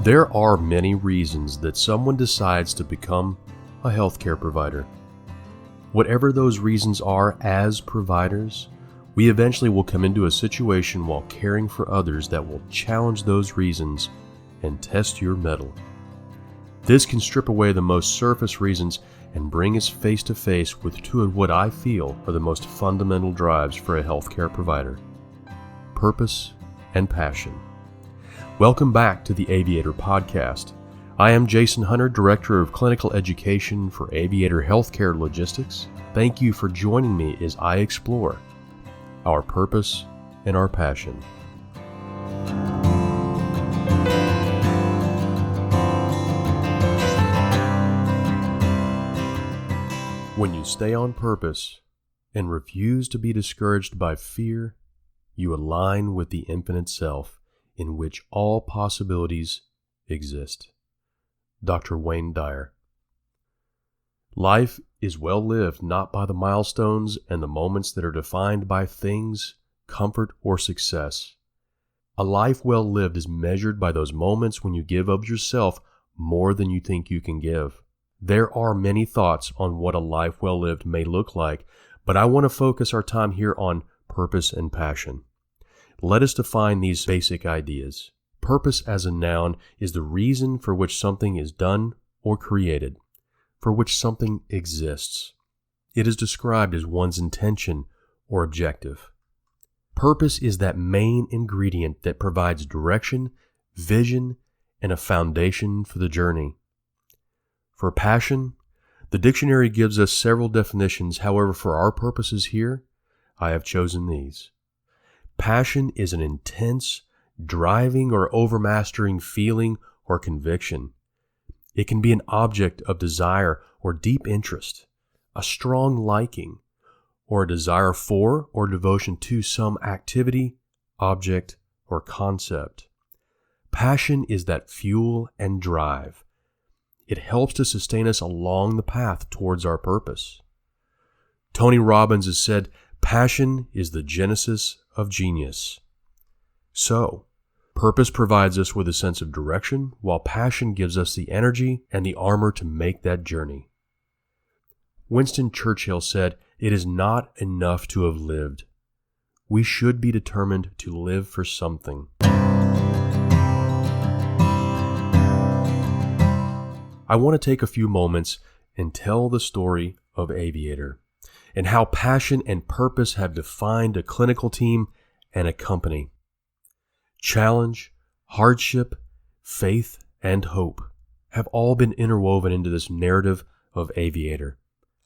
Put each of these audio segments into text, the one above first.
There are many reasons that someone decides to become a healthcare provider. Whatever those reasons are, as providers, we eventually will come into a situation while caring for others that will challenge those reasons and test your mettle. This can strip away the most surface reasons and bring us face to face with two of what I feel are the most fundamental drives for a healthcare provider: purpose and passion. Welcome back to the Aviator Podcast. I am Jason Hunter, Director of Clinical Education for Aviator Healthcare Logistics. Thank you for joining me as I explore our purpose and our passion. When you stay on purpose and refuse to be discouraged by fear, you align with the infinite self in which all possibilities exist. Dr. Wayne Dyer. Life is well lived not by the milestones and the moments that are defined by things, comfort, or success. A life well lived is measured by those moments when you give of yourself more than you think you can give. There are many thoughts on what a life well lived may look like, but I want to focus our time here on purpose and passion. Let us define these basic ideas. Purpose as a noun is the reason for which something is done or created, for which something exists. It is described as one's intention or objective. Purpose is that main ingredient that provides direction, vision, and a foundation for the journey. For passion, the dictionary gives us several definitions. However, for our purposes here, I have chosen these. Passion is an intense, driving or overmastering feeling or conviction. It can be an object of desire or deep interest, a strong liking, or a desire for or devotion to some activity, object, or concept. Passion is that fuel and drive. It helps to sustain us along the path towards our purpose. Tony Robbins has said, "Passion is the genesis of genius." So, purpose provides us with a sense of direction, while passion gives us the energy and the armor to make that journey. Winston Churchill said, "It is not enough to have lived. We should be determined to live for something." I want to take a few moments and tell the story of Aviator and how passion and purpose have defined a clinical team and a company. Challenge, hardship, faith, and hope have all been interwoven into this narrative of Aviator.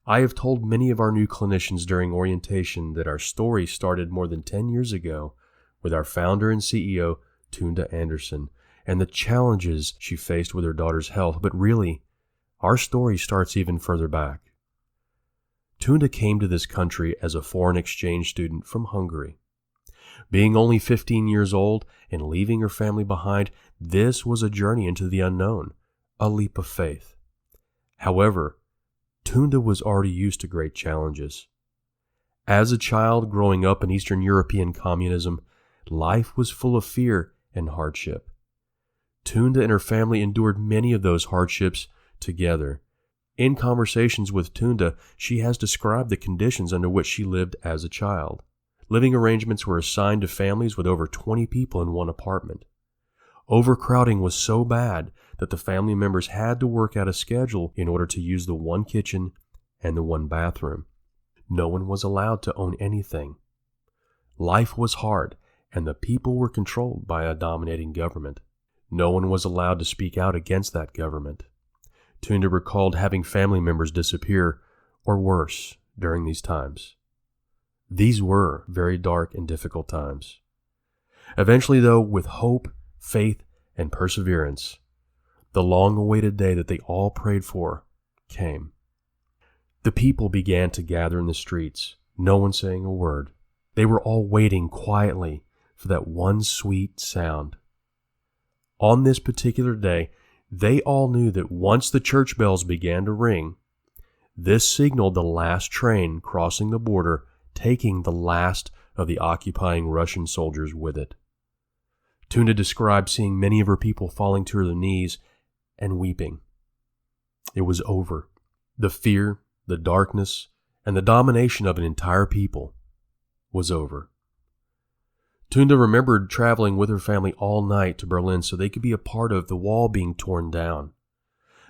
I have told many of our new clinicians during orientation that our story started more than 10 years ago with our founder and CEO, Tunde Anderson, and the challenges she faced with her daughter's health, but really, our story starts even further back. Tunde came to this country as a foreign exchange student from Hungary. Being only 15 years old and leaving her family behind, this was a journey into the unknown, a leap of faith. However, Tunde was already used to great challenges. As a child growing up in Eastern European communism, life was full of fear and hardship. Tunde and her family endured many of those hardships together. In conversations with Tunde, she has described the conditions under which she lived as a child. Living arrangements were assigned to families with over 20 people in one apartment. Overcrowding was so bad that the family members had to work out a schedule in order to use the one kitchen and the one bathroom. No one was allowed to own anything. Life was hard, and the people were controlled by a dominating government. No one was allowed to speak out against that government. Tunde recalled having family members disappear, or worse, during these times. These were very dark and difficult times. Eventually, though, with hope, faith, and perseverance, the long-awaited day that they all prayed for came. The people began to gather in the streets, no one saying a word. They were all waiting quietly for that one sweet sound. On this particular day, they all knew that once the church bells began to ring, this signaled the last train crossing the border, taking the last of the occupying Russian soldiers with it. Tunde described seeing many of her people falling to their knees and weeping. It was over. The fear, the darkness, and the domination of an entire people was over. Tunde remembered traveling with her family all night to Berlin so they could be a part of the wall being torn down,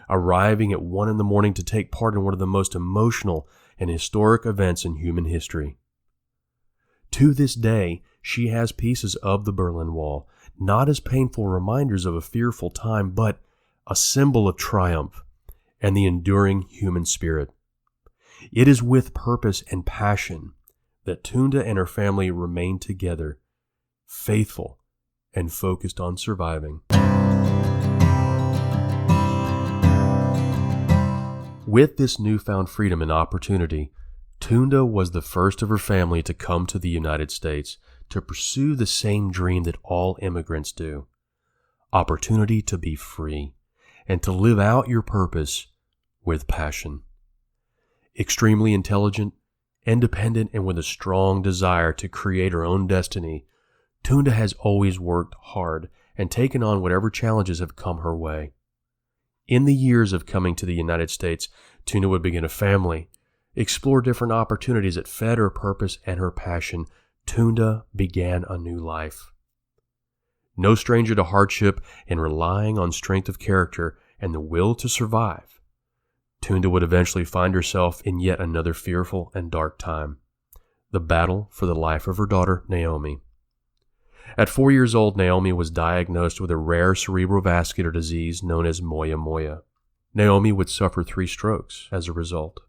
arriving at 1 a.m. to take part in one of the most emotional and historic events in human history. To this day, she has pieces of the Berlin Wall, not as painful reminders of a fearful time, but a symbol of triumph and the enduring human spirit. It is with purpose and passion that Tunde and her family remain together, faithful and focused on surviving. With this newfound freedom and opportunity, Tunde was the first of her family to come to the United States to pursue the same dream that all immigrants do: opportunity to be free and to live out your purpose with passion. Extremely intelligent, independent, and with a strong desire to create her own destiny, Tunde has always worked hard and taken on whatever challenges have come her way. In the years of coming to the United States, Tunde would begin a family, explore different opportunities that fed her purpose and her passion. Tunde began a new life. No stranger to hardship and relying on strength of character and the will to survive, Tunde would eventually find herself in yet another fearful and dark time: the battle for the life of her daughter, Naomi. At 4 years old, Naomi was diagnosed with a rare cerebrovascular disease known as moya moya. Naomi would suffer 3 strokes as a result.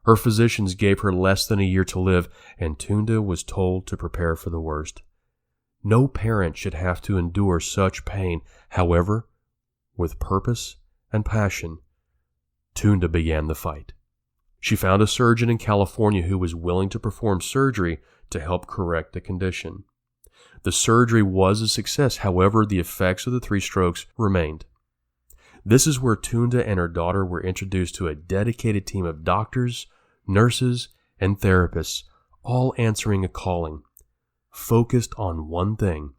Her physicians gave her less than a year to live, and Tunde was told to prepare for the worst. No parent should have to endure such pain. However, with purpose and passion, Tunde began the fight. She found a surgeon in California who was willing to perform surgery to help correct the condition. The surgery was a success. However, the effects of the 3 strokes remained. This is where Tunde and her daughter were introduced to a dedicated team of doctors, nurses, and therapists, all answering a calling, focused on one thing: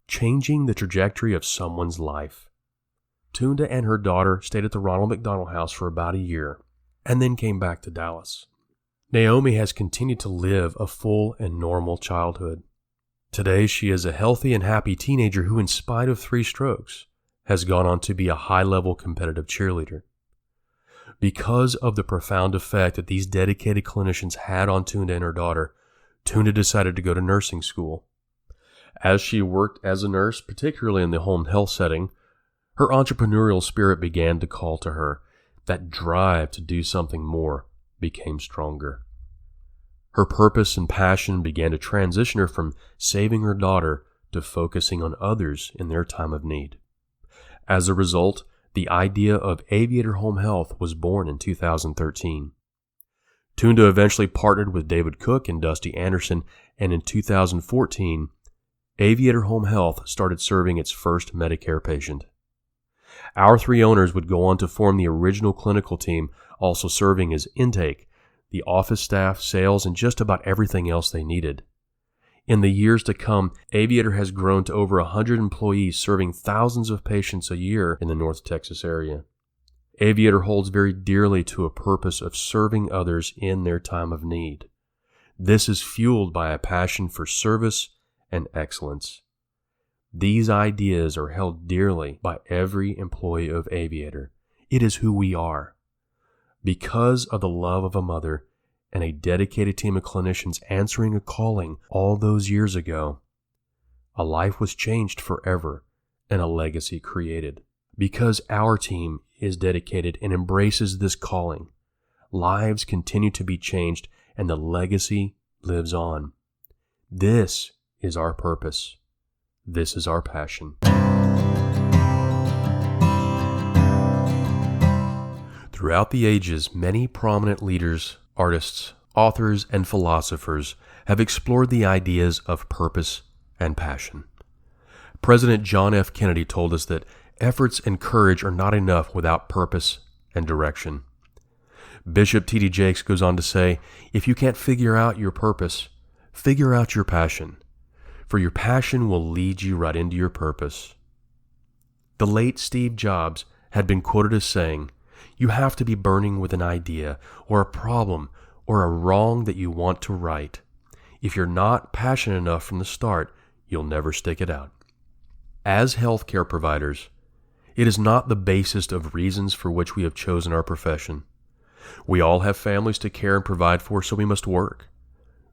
changing the trajectory of someone's life. Tunde and her daughter stayed at the Ronald McDonald House for about a year, and then came back to Dallas. Naomi has continued to live a full and normal childhood. Today, she is a healthy and happy teenager who, in spite of 3 strokes, has gone on to be a high-level competitive cheerleader. Because of the profound effect that these dedicated clinicians had on Tunde and her daughter, Tunde decided to go to nursing school. As she worked as a nurse, particularly in the home health setting, her entrepreneurial spirit began to call to her. That drive to do something more became stronger. Her purpose and passion began to transition her from saving her daughter to focusing on others in their time of need. As a result, the idea of Aviator Home Health was born in 2013. Tunde eventually partnered with David Cook and Dusty Anderson, and in 2014, Aviator Home Health started serving its first Medicare patient. Our 3 owners would go on to form the original clinical team, also serving as intake, the office staff, sales, and just about everything else they needed. In the years to come, Aviator has grown to over 100 employees, serving thousands of patients a year in the North Texas area. Aviator holds very dearly to a purpose of serving others in their time of need. This is fueled by a passion for service and excellence. These ideas are held dearly by every employee of Aviator. It is who we are. Because of the love of a mother and a dedicated team of clinicians answering a calling all those years ago, a life was changed forever and a legacy created. Because our team is dedicated and embraces this calling, lives continue to be changed and the legacy lives on. This is our purpose. This is our passion. Throughout the ages, many prominent leaders, artists, authors, and philosophers have explored the ideas of purpose and passion. President John F. Kennedy told us that efforts and courage are not enough without purpose and direction. Bishop T.D. Jakes goes on to say, if you can't figure out your purpose, figure out your passion. for your passion will lead you right into your purpose. The late Steve Jobs had been quoted as saying, "You have to be burning with an idea or a problem or a wrong that you want to right. If you're not passionate enough from the start, you'll never stick it out." As healthcare providers, it is not the basest of reasons for which we have chosen our profession. We all have families to care and provide for, so we must work.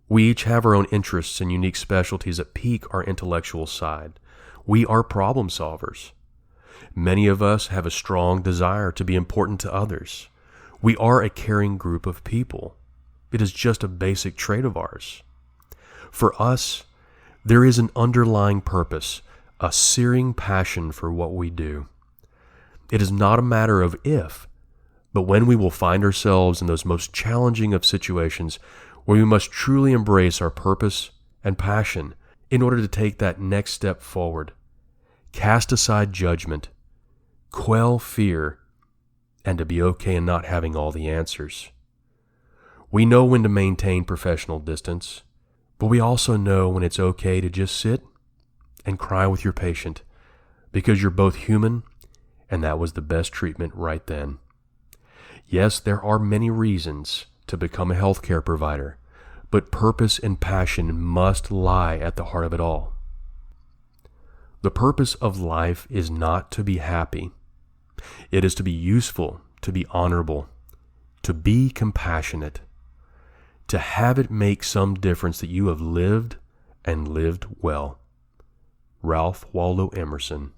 We each have our own interests and unique specialties that pique our intellectual side. We are problem solvers. Many of us have a strong desire to be important to others. We are a caring group of people. It is just a basic trait of ours. For us, there is an underlying purpose, a searing passion for what we do. It is not a matter of if, but when we will find ourselves in those most challenging of situations where we must truly embrace our purpose and passion in order to take that next step forward, cast aside judgment, quell fear, and to be okay in not having all the answers. We know when to maintain professional distance, but we also know when it's okay to just sit and cry with your patient, because you're both human, and that was the best treatment right then. Yes, there are many reasons to become a healthcare provider, but purpose and passion must lie at the heart of it all. The purpose of life is not to be happy. It is to be useful, to be honorable, to be compassionate, to have it make some difference that you have lived and lived well. Ralph Waldo Emerson.